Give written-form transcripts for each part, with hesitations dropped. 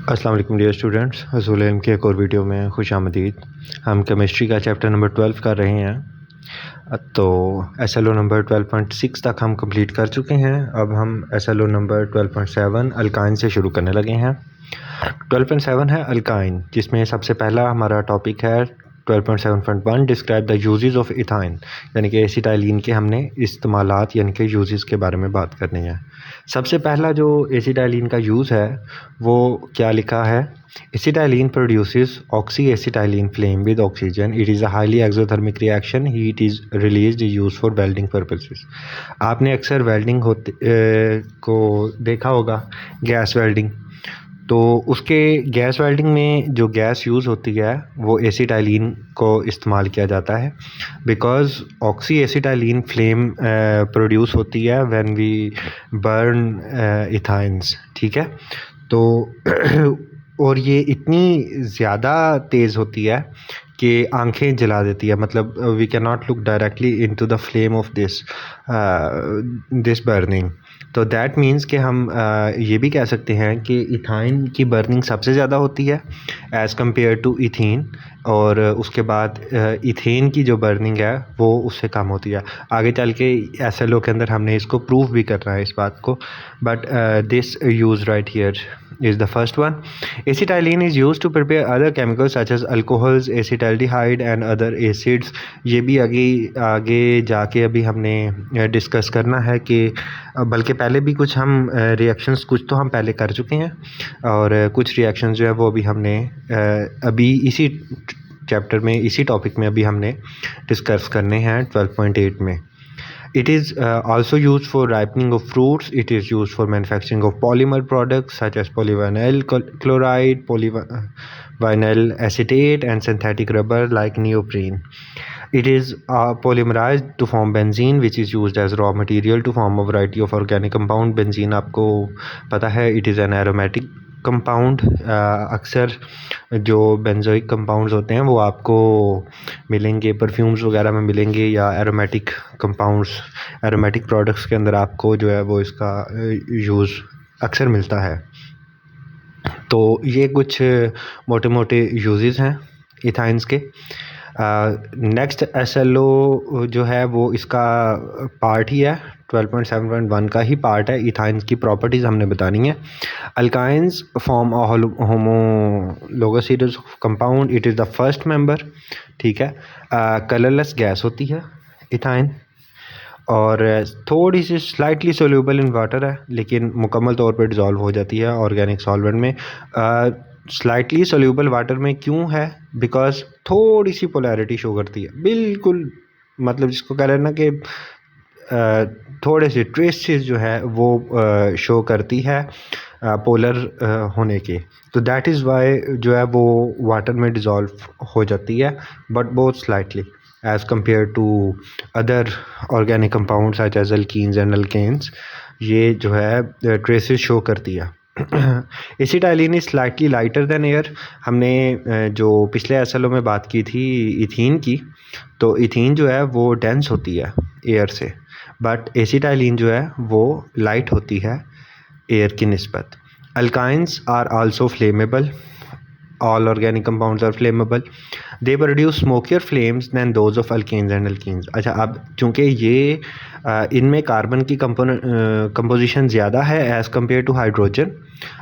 अस्सलाम वालेकुम dear students, हसूल इल्म के एक और वीडियो में खुश आमदीद। हम केमिस्ट्री का चैप्टर नंबर 12 कर रहे हैं। तो SLO नंबर 12.6 तक हम कंप्लीट कर चुके हैं। अब हम SLO नंबर 12.7 अल्काइन से शुरू करने लगे हैं। 12.7 है अल्काइन, जिसमें सबसे पहला हमारा टॉपिक है 12.7.1 describe the uses of ethyne, यानी कि एसिटाइलिन के हमने इस्तेमालात यानी कि यूजेस के बारे में बात करनी है। सबसे पहला जो एसिटाइलिन का यूज़ है वो क्या लिखा है, acetylene produces oxy acetylene flame with oxygen, it is a highly exothermic reaction, heat is released use for welding purposes. आपने अक्सर वेल्डिंग को देखा होगा, गैस वेल्डिंग। तो उसके गैस वेल्डिंग में जो गैस यूज़ होती है वो एसिटाइलिन को इस्तेमाल किया जाता है, because oxy acetylene flame produce होती है व्हेन वी बर्न इथाइंस। ठीक है, तो और ये इतनी ज़्यादा तेज़ होती है कि आंखें जला देती है। मतलब we can not look directly into the flame of this burning. तो दैट मीन्स कि हम ये भी कह सकते हैं कि इथाइन की बर्निंग सबसे ज़्यादा होती है एज़ कम्पेयर टू इथीन, और उसके बाद इथेन की जो बर्निंग है वो उससे कम होती है। आगे चल के SLO के अंदर हमने इसको प्रूव भी करना है इस बात को, but this use right here is the first one. Acetylene is used to prepare other chemicals such as alcohols, acetaldehyde and other acids. ये भी आगे जाके अभी हमने डिस्कस करना है कि बल्कि पहले भी कुछ हम रिएक्शंस कुछ तो हम पहले कर चुके हैं, और कुछ रिएक्शंस जो है वो अभी हमने अभी इसी चैप्टर में इसी टॉपिक में अभी हमने डिस्कस करने हैं 12.8 में। It is also used for ripening of fruits. It is used for manufacturing of polymer products such as polyvinyl chloride, polyvinyl acetate, and synthetic rubber like neoprene. It is polymerized to form benzene, which is used as raw material to form a variety of organic compound. Benzene आपको पता है, it is an aromatic compound. अक्सर जो benzoic compounds होते हैं वो आपको मिलेंगे परफ्यूम्स वगैरह में मिलेंगे, या एरोमेटिक कंपाउंड्स, एरोमेटिक प्रोडक्ट्स के अंदर आपको जो है वो इसका यूज़ अक्सर मिलता है। तो ये कुछ मोटे मोटे यूजेस हैं इथाइंस के। नेक्स्ट SLO जो है वो इसका पार्ट ही है, 12.7.1 का ही पार्ट है। इथाइंस की प्रॉपर्टीज़ हमने बतानी है। Alkynes form homologous compound, it is the first member. ठीक है, कलरलेस गैस होती है इथाइन, और थोड़ी सी स्लाइटली सोल्यूबल इन वाटर है, लेकिन मुकम्मल तौर पर डिज़ोल्व हो जाती है ऑर्गेनिक सॉल्वेंट में। स्लाइटली सोल्यूबल वाटर में क्यों है, बिकॉज थोड़ी सी पोलैरिटी शो करती है, बिल्कुल मतलब जिसको कह रहे हैं ना कि थोड़े से ट्रेसेस जो है वो शो करती है पोलर होने के। तो दैट इज़ वाई जो है वो वाटर में डिज़ोल्व हो जाती है, बट बहुत slightly as compare to other organic compound such as alkenes and alkanes. ये जो है ट्रेसेस शो करती है। Acetylene is slightly lighter than air. हमने जो पिछले SLO में बात की थी इथीन की, तो इथीन जो है वो डेंस होती है एयर से, बट एसिटाइलिन जो है वो लाइट होती है एयर की निस्बत। Alkynes are also flammable, all organic compounds are flammable, they produce smokier flames than those of alkanes and alkenes। अच्छा, अब चूँकि ये इनमें कार्बन की कंपोजिशन ज़्यादा है as compare to hydrogen.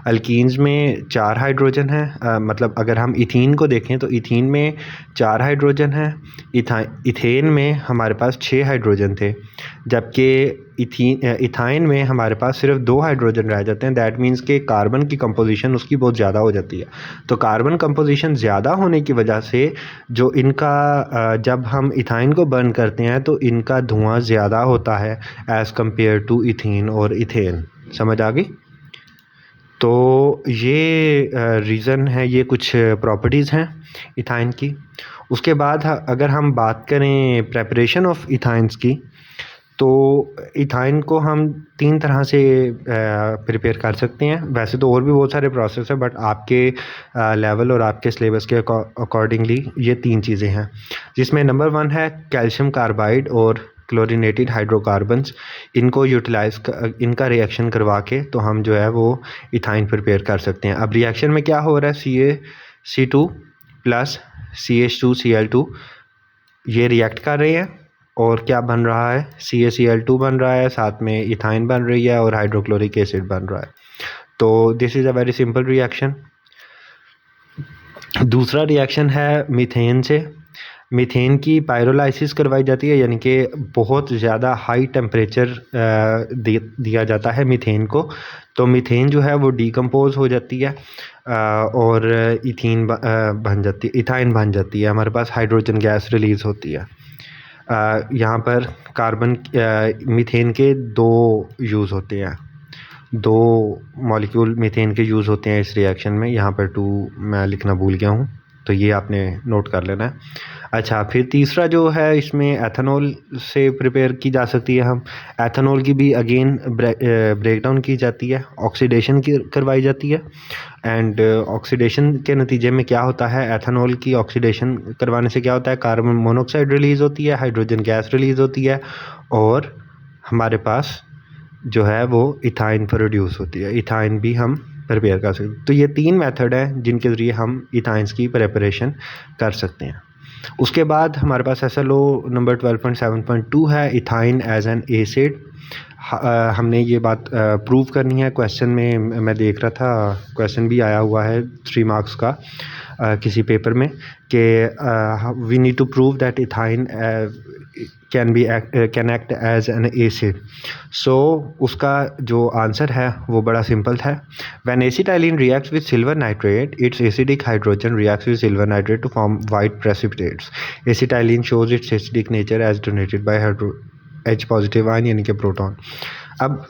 Alkenes में 4 हाइड्रोजन है, मतलब अगर हम इथीन को देखें तो इथीन में 4 हाइड्रोजन है, इथेन में हमारे पास 6 हाइड्रोजन थे, जबकि इथाइन में हमारे पास सिर्फ 2 हाइड्रोजन रह जाते हैं। दैट मीन्स कि कार्बन की कंपोजिशन उसकी बहुत ज़्यादा हो जाती है। तो कार्बन कंपोजिशन ज़्यादा होने की वजह से जो इनका जब हम इथाइन को बर्न करते हैं तो इनका धुआं ज़्यादा होता है एज़ कम्पेयर टू इथीन और इथेन। समझ आ गई? तो ये रीज़न है, ये कुछ प्रॉपर्टीज़ हैं इथाइन की। उसके बाद अगर हम बात करें प्रेपरेशन ऑफ इथाइंस की, तो इथाइन को हम 3 तरह से प्रिपेयर कर सकते हैं। वैसे तो और भी बहुत सारे प्रोसेस है, बट आपके लेवल और आपके सिलेबस के अकॉर्डिंगली ये 3 चीज़ें हैं, जिसमें नंबर 1 है कैल्शियम कार्बाइड और क्लोरीनेटेड हाइड्रोकार्बन्स, इनको इनका रिएक्शन करवा के तो हम जो है वो इथाइन प्रिपेयर कर सकते हैं। अब रिएक्शन में क्या हो रहा है, CaC2 प्लस CH2Cl2 ये रिएक्ट कर रहे हैं और क्या बन रहा है, CaCl2 बन रहा है, साथ में इथाइन बन रही है और हाइड्रोक्लोरिक एसिड बन रहा है। तो this is a very simple reaction. दूसरा रिएक्शन है मीथेन से। मीथेन की पायरोलाइसिस करवाई जाती है, यानी कि बहुत ज़्यादा हाई टेम्परेचर दिया जाता है मीथेन को। तो मीथेन जो है वो डिकम्पोज हो जाती है और इथाइन बन जाती है। हमारे पास हाइड्रोजन गैस रिलीज़ होती है। यहाँ पर मीथेन के दो यूज़ होते हैं, दो मॉलिक्यूल मीथेन के यूज़ होते हैं इस रिएक्शन में। यहाँ पर 2 मैं लिखना भूल गया हूँ, तो ये आपने नोट कर लेना है। अच्छा, फिर तीसरा जो है इसमें एथेनॉल से प्रिपेयर की जा सकती है। हम एथेनॉल की भी अगेन ब्रेक डाउन की जाती है, ऑक्सीडेशन की करवाई जाती है। एंड ऑक्सीडेशन के नतीजे में क्या होता है, एथेनॉल की ऑक्सीडेशन करवाने से क्या होता है, कार्बन मोनोऑक्साइड रिलीज़ होती है, हाइड्रोजन गैस रिलीज़ होती है और हमारे पास जो है वो इथाइन प्रोड्यूस होती है। इथाइन भी हम प्रिपेयर कर सकते हैं। तो ये 3 मेथड हैं जिनके ज़रिए हम इथाइंस की प्रिपरेशन कर सकते हैं। उसके बाद हमारे पास SLO नंबर 12.7.2 है, इथाइन एज एन एसिड। हमने ये बात प्रूव करनी है। क्वेश्चन में मैं देख रहा था, क्वेश्चन भी आया हुआ है 3 मार्क्स का किसी पेपर में कि we need to prove that ethyne can act as an acid. So उसका जो आंसर है वो बड़ा सिंपल है। When acetylene reacts with silver nitrate, its acidic hydrogen reacts with silver nitrate to form white precipitates. Acetylene shows its acidic nature as donated by H positive ion, यानी कि proton. अब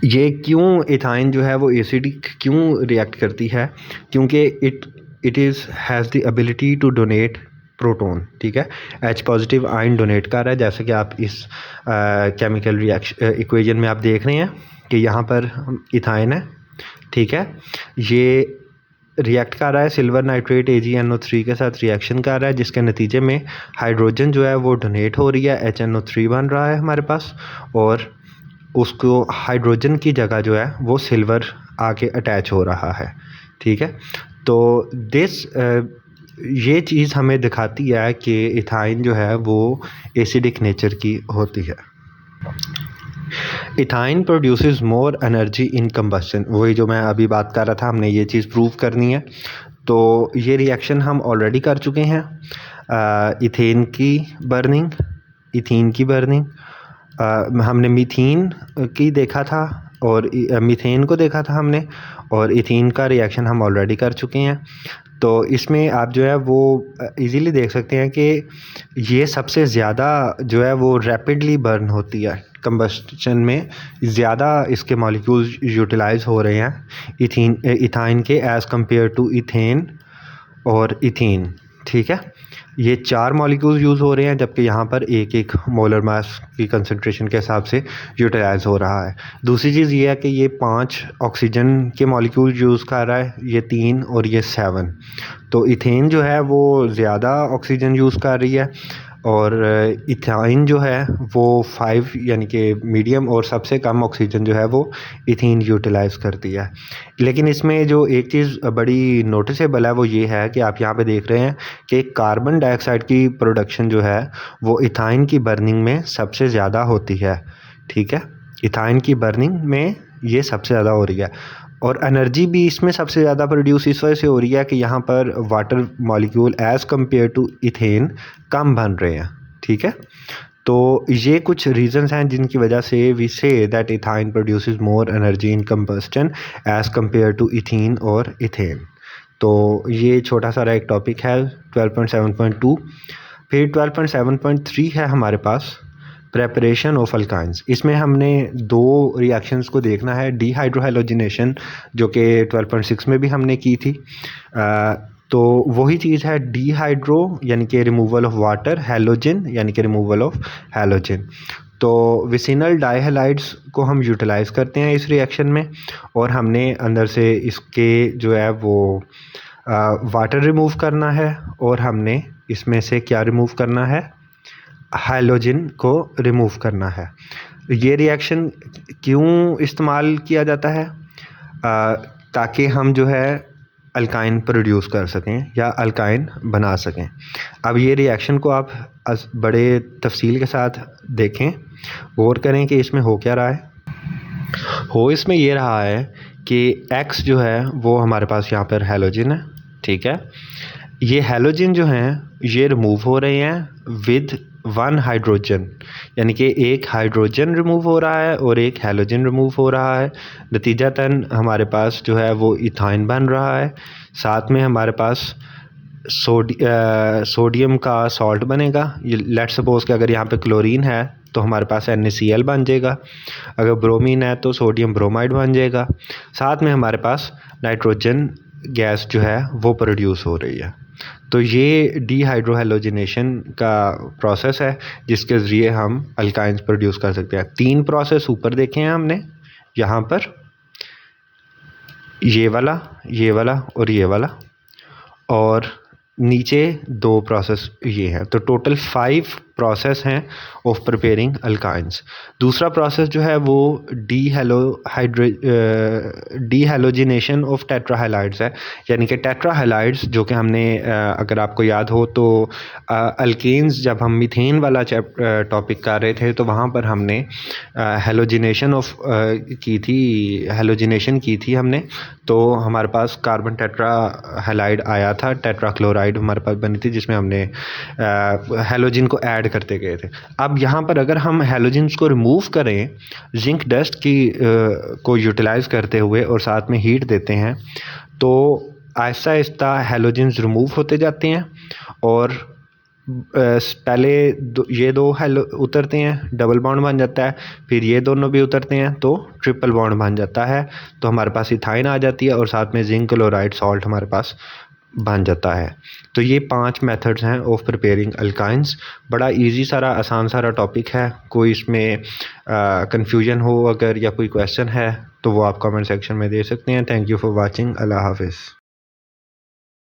ये क्यों ethyne जो है वो acidic क्यों react करती है, क्योंकि it has the ability to donate proton. ठीक है, H पॉजिटिव आयन डोनेट कर रहा है, जैसे कि आप इस केमिकल रिएक्शन इक्वेशन में आप देख रहे हैं कि यहाँ पर इथाइन है। ठीक है, ये रिएक्ट कर रहा है सिल्वर नाइट्रेट AgNO3 के साथ रिएक्शन कर रहा है, जिसके नतीजे में हाइड्रोजन जो है वो डोनेट हो रही है, HNO3 बन रहा है हमारे पास, और उसको हाइड्रोजन की जगह जो है वो सिल्वर आके अटैच हो रहा है। ठीक है, तो ये चीज़ हमें दिखाती है कि इथाइन जो है वो एसिडिक नेचर की होती है। इथाइन प्रोड्यूसेस मोर एनर्जी इन कंबस्शन, वही जो मैं अभी बात कर रहा था, हमने ये चीज़ प्रूव करनी है। तो ये रिएक्शन हम ऑलरेडी कर चुके हैं, इथेन की बर्निंग, इथीन की बर्निंग। हमने मीथेन की देखा था और मीथेन को देखा था हमने, और इथीन का रिएक्शन हम ऑलरेडी कर चुके हैं। तो इसमें आप जो है वो इजीली देख सकते हैं कि ये सबसे ज़्यादा जो है वो रैपिडली बर्न होती है। कंबस्शन में ज़्यादा इसके मॉलिक्यूल्स यूटिलाइज हो रहे हैं इथाइन के एज़ कम्पेयर टू इथेन और इथीन। ठीक है, ये 4 मॉलिक्यूल्स यूज़ हो रहे हैं, जबकि यहाँ पर एक मोलर मास की कंसंट्रेशन के हिसाब से यूटिलाइज हो रहा है। दूसरी चीज़ ये है कि ये 5 ऑक्सीजन के मॉलिक्यूल यूज़ कर रहा है, ये 3 और ये 7। तो इथेन जो है वो ज़्यादा ऑक्सीजन यूज़ कर रही है, और इथाइन जो है वो 5 यानी कि मीडियम और सबसे कम ऑक्सीजन जो है वो इथीन यूटिलाइज़ करती है। लेकिन इसमें जो एक चीज़ बड़ी नोटिसेबल है वो ये है कि आप यहाँ पे देख रहे हैं कि कार्बन डाइऑक्साइड की प्रोडक्शन जो है वो इथाइन की बर्निंग में सबसे ज़्यादा होती है। ठीक है, इथाइन की बर्निंग में ये सबसे ज़्यादा हो रही है, और एनर्जी भी इसमें सबसे ज़्यादा प्रोड्यूस इस वजह से हो रही है कि यहाँ पर water molecule as compare to ethane कम बन रहे हैं। ठीक है, तो ये कुछ रीजंस हैं जिनकी वजह से we say that ethyne produces more energy in combustion as compare to ethene और इथेन। तो ये छोटा सा एक टॉपिक है 12.7.2। फिर 12.7.3 है हमारे पास प्रेपरेशन ऑफ अल्काइंस। इसमें हमने 2 रिएक्शंस को देखना है, डीहाइड्रोहेलोजिनेशन जो कि 12.6 में भी हमने की थी। तो वही चीज़ है, डीहाइड्रो यानी कि रिमूवल ऑफ वाटर, हैलोजन यानी कि रिमूवल ऑफ हैलोजन। तो विसिनल डाइहैलाइड्स को हम यूटिलाइज़ करते हैं इस रिएक्शन में, और हमने अंदर से इसके जो है वो वाटर रिमूव करना है, और हमने इसमें से क्या रिमूव करना है, हाइड्रोजन को रिमूव करना है। ये रिएक्शन क्यों इस्तेमाल किया जाता है? ताकि हम जो है अल्काइन प्रोड्यूस कर सकें या अल्काइन बना सकें। अब ये रिएक्शन को आप बड़े तफसील के साथ देखें, गौर करें कि इसमें हो क्या रहा है। हो इसमें ये रहा है कि X जो है वो हमारे पास यहाँ पर हैलोजन है, ठीक है। ये हैलोजन जो हैं ये रिमूव हो रहे हैं विद वन हाइड्रोजन, यानी कि एक हाइड्रोजन रिमूव हो रहा है और एक हैलोजन रिमूव हो रहा है। नतीजतन हमारे पास जो है वो इथाइन बन रहा है। साथ में हमारे पास सोडियम का सॉल्ट बनेगा। लेट सपोज कि अगर यहाँ पे क्लोरीन है तो हमारे पास NaCl बन जाएगा। अगर ब्रोमीन है तो सोडियम ब्रोमाइड बन जाएगा। साथ में हमारे पास नाइट्रोजन गैस जो है वो प्रोड्यूस हो रही है। तो ये डीहाइड्रोहेलोजिनेशन का प्रोसेस है जिसके ज़रिए हम अल्काइंस प्रोड्यूस कर सकते हैं। 3 प्रोसेस ऊपर देखे हैं हमने, यहाँ पर ये वाला और ये वाला, और नीचे 2 प्रोसेस ये हैं। तो टोटल 5 प्रोसेस हैं ऑफ प्रिपेयरिंग अल्काइंस। दूसरा प्रोसेस जो है वो डीहैलोजिनेशन ऑफ टेट्राहैलाइड्स है, यानी कि टेट्राहैलाइड्स जो कि हमने अगर आपको याद हो तो अल्केन्स जब हम मीथेन वाला टॉपिक कर रहे थे तो वहाँ पर हमने हैलोजिनेशन की थी हमने। तो हमारे पास कार्बन टेट्राहैलाइड आया था, टेट्राक्लोराइड हमारे पास बनी थी जिसमें हमने हैलोजन को ऐड करते गए थे। अब यहाँ पर अगर हम हैलोजन्स को रिमूव करें जिंक डस्ट की को यूटिलाइज़ करते हुए और साथ में हीट देते हैं तो आहिस्ता आहिस्ता हैलोजन्स रिमूव होते जाते हैं और पहले ये 2 उतरते हैं, डबल बॉन्ड बन जाता है, फिर ये दोनों भी उतरते हैं तो ट्रिपल बॉन्ड बन जाता है। तो हमारे पास इथाइन आ जाती है और साथ में जिंक क्लोराइड सॉल्ट हमारे पास बन जाता है। तो ये 5 मेथड्स हैं ऑफ प्रिपेयरिंग अल्काइंस। बड़ा इजी सारा आसान सारा टॉपिक है। कोई इसमें कन्फ्यूजन हो अगर या कोई क्वेश्चन है तो वो आप कमेंट सेक्शन में दे सकते हैं। Thank you for watching. अल्लाह हाफिज़।